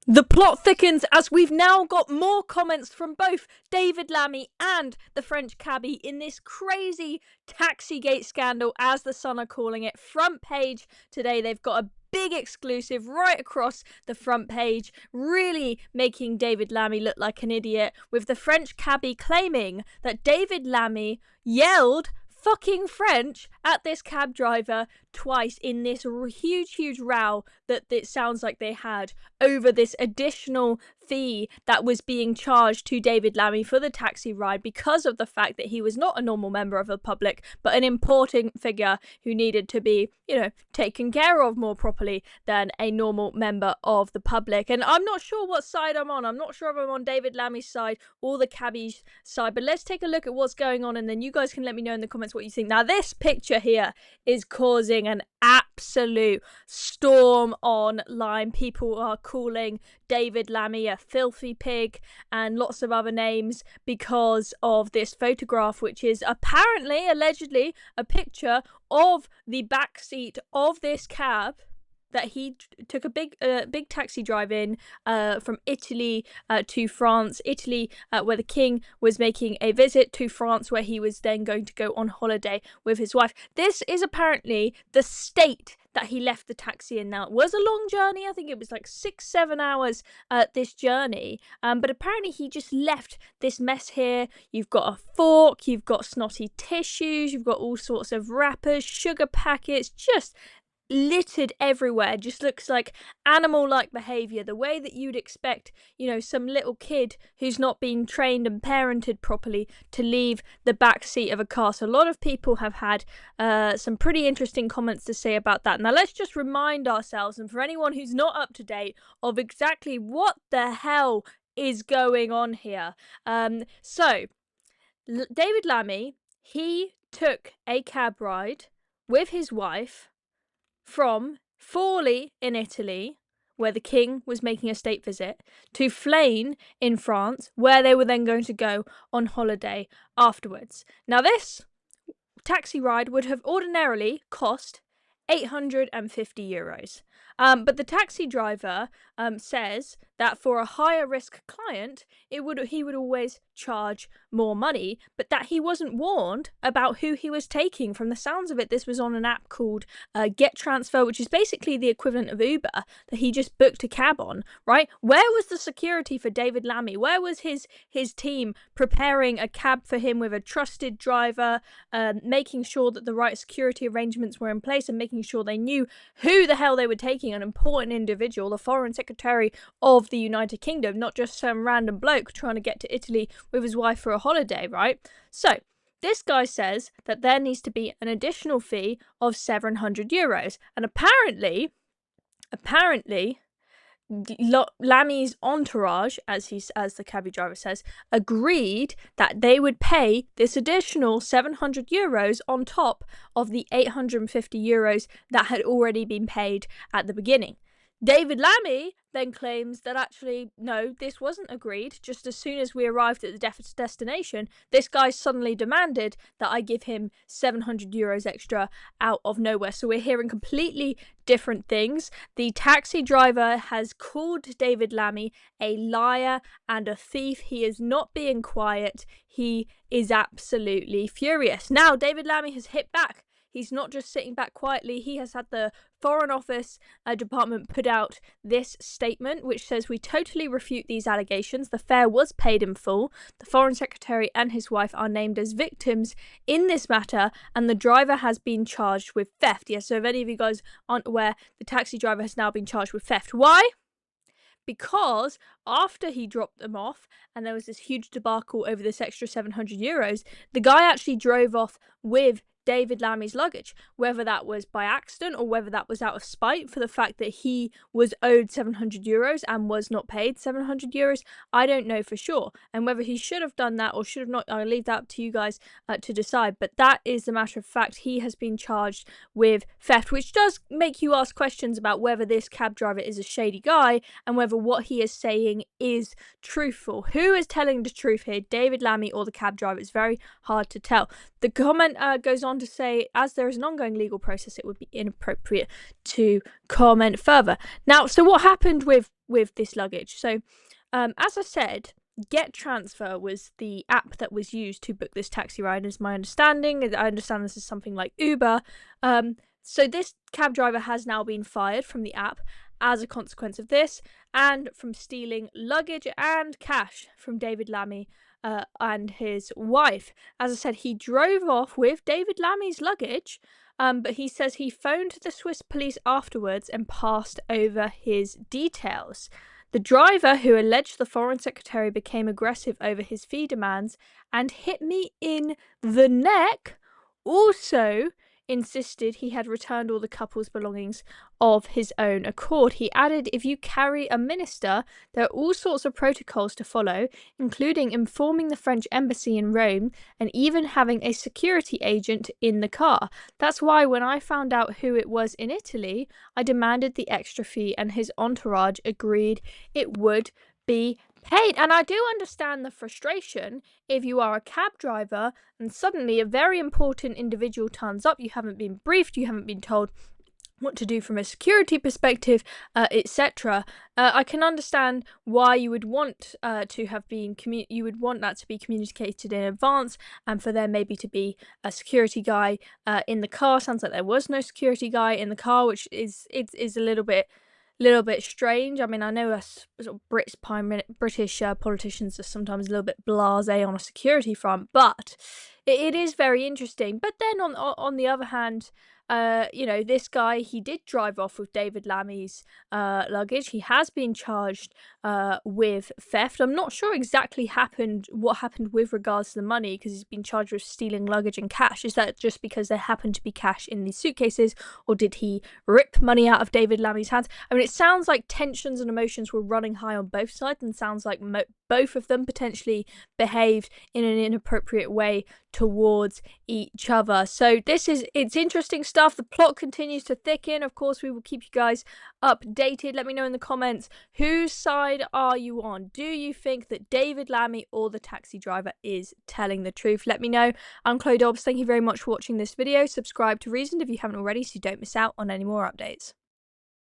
The plot thickens as we've now got more comments from both David Lammy and the French cabbie in this crazy Taxigate scandal, as the Sun are calling it. Front page today, they've got a big exclusive right across the front page, really making David Lammy look like an idiot, with the French cabbie claiming that David Lammy yelled fucking French at this cab driver twice in this huge row that it sounds like they had over this additional fee that was being charged to David Lammy for the taxi ride because of the fact that he was not a normal member of the public, but an important figure who needed to be, taken care of more properly than a normal member of the public. And I'm not sure what side I'm on. I'm not sure if I'm on David Lammy's side or the cabbie's side, but let's take a look at what's going on, and then you guys can let me know in the comments what you think. Now, this picture here is causing an absolute storm online. People are calling David Lammy a filthy pig and lots of other names because of this photograph, which is apparently, allegedly, a picture of the back seat of this cab that he took a big taxi drive in from Italy to France. Italy, where the king was making a visit to France, where he was then going to go on holiday with his wife. This is apparently the state that he left the taxi in. Now, it was a long journey. I think it was like 6-7 hours this journey. But apparently he just left this mess here. You've got a fork, you've got snotty tissues, you've got all sorts of wrappers, sugar packets, just littered everywhere. Just looks like animal-like behaviour, the way that you'd expect, some little kid who's not been trained and parented properly to leave the back seat of a car. So a lot of people have had some pretty interesting comments to say about that. Now, let's just remind ourselves, and for anyone who's not up to date, of exactly what the hell is going on here. So David Lammy, he took a cab ride with his wife from Forlì in Italy, where the king was making a state visit, to Flaine in France, where they were then going to go on holiday afterwards. Now, this taxi ride would have ordinarily cost €850. But the taxi driver says that for a higher risk client, he would always charge more money, but that he wasn't warned about who he was taking. From the sounds of it, this was on an app called Get Transfer, which is basically the equivalent of Uber, that he just booked a cab on, right? Where was the security for David Lammy? Where was his team preparing a cab for him with a trusted driver, making sure that the right security arrangements were in place, and making sure they knew who the hell they were taking, an important individual, the Foreign Secretary of the United Kingdom, not just some random bloke trying to get to Italy with his wife for a holiday, right? So this guy says that there needs to be an additional fee of €700, and apparently Lammy's entourage, as the cabbie driver says, agreed that they would pay this additional €700 on top of the €850 that had already been paid at the beginning. David Lammy then claims that actually, no, this wasn't agreed. Just as soon as we arrived at the destination, this guy suddenly demanded that I give him €700 extra out of nowhere. So we're hearing completely different things. The taxi driver has called David Lammy a liar and a thief. He is not being quiet. He is absolutely furious. Now, David Lammy has hit back. He's not just sitting back quietly. He has had the Foreign Office department put out this statement, which says, "We totally refute these allegations. The fare was paid in full. The Foreign Secretary and his wife are named as victims in this matter, and the driver has been charged with theft." Yes, so if any of you guys aren't aware, the taxi driver has now been charged with theft. Why? Because after he dropped them off and there was this huge debacle over this extra €700, the guy actually drove off with David Lammy's luggage, whether that was by accident or whether that was out of spite for the fact that he was owed €700 and was not paid €700, I don't know for sure. And whether he should have done that or should have not, I'll leave that up to you guys to decide. But that is the matter of fact. He has been charged with theft, which does make you ask questions about whether this cab driver is a shady guy and whether what he is saying is truthful. Who is telling the truth here, David Lammy or the cab driver? It's very hard to tell. The comment goes on to say, as there is an ongoing legal process, it would be inappropriate to comment further. Now, so what happened with with this luggage. So, as I said, Get Transfer was the app that was used to book this taxi ride, is my understanding. I understand this is something like Uber. So this cab driver has now been fired from the app as a consequence of this, and from stealing luggage and cash from David Lammy and his wife. As I said, he drove off with David Lammy's luggage, but he says he phoned the Swiss police afterwards and passed over his details. The driver, who alleged the Foreign Secretary became aggressive over his fee demands and hit me in the neck, also insisted he had returned all the couple's belongings of his own accord. He added, if you carry a minister, there are all sorts of protocols to follow, including informing the French embassy in Rome and even having a security agent in the car. That's why when I found out who it was in Italy, I demanded the extra fee and his entourage agreed it would be paid. And I do understand the frustration if you are a cab driver and suddenly a very important individual turns up, you haven't been briefed, you haven't been told what to do from a security perspective, etc. I can understand why you would want to have been you would want that to be communicated in advance, and for there maybe to be a security guy in the car. Sounds like there was no security guy in the car, which is a little bit strange. I mean, I know us sort of British politicians are sometimes a little bit blasé on a security front, but it is very interesting. But then on the other hand, you know, this guy, he did drive off with David Lammy's luggage. He has been charged with theft. I'm not sure exactly what happened with regards to the money, because he's been charged with stealing luggage and cash. Is that just because there happened to be cash in these suitcases, or did he rip money out of David Lammy's hands? I mean, it sounds like tensions and emotions were running high on both sides, and sounds like both of them potentially behaved in an inappropriate way towards each other. So it's interesting stuff. The plot continues to thicken. Of course, we will keep you guys updated. Let me know in the comments, whose side are you on? Do you think that David Lammy or the taxi driver is telling the truth? Let me know. I'm Chloe Dobbs. Thank you very much for watching this video. Subscribe to Reasoned if you haven't already, so you don't miss out on any more updates.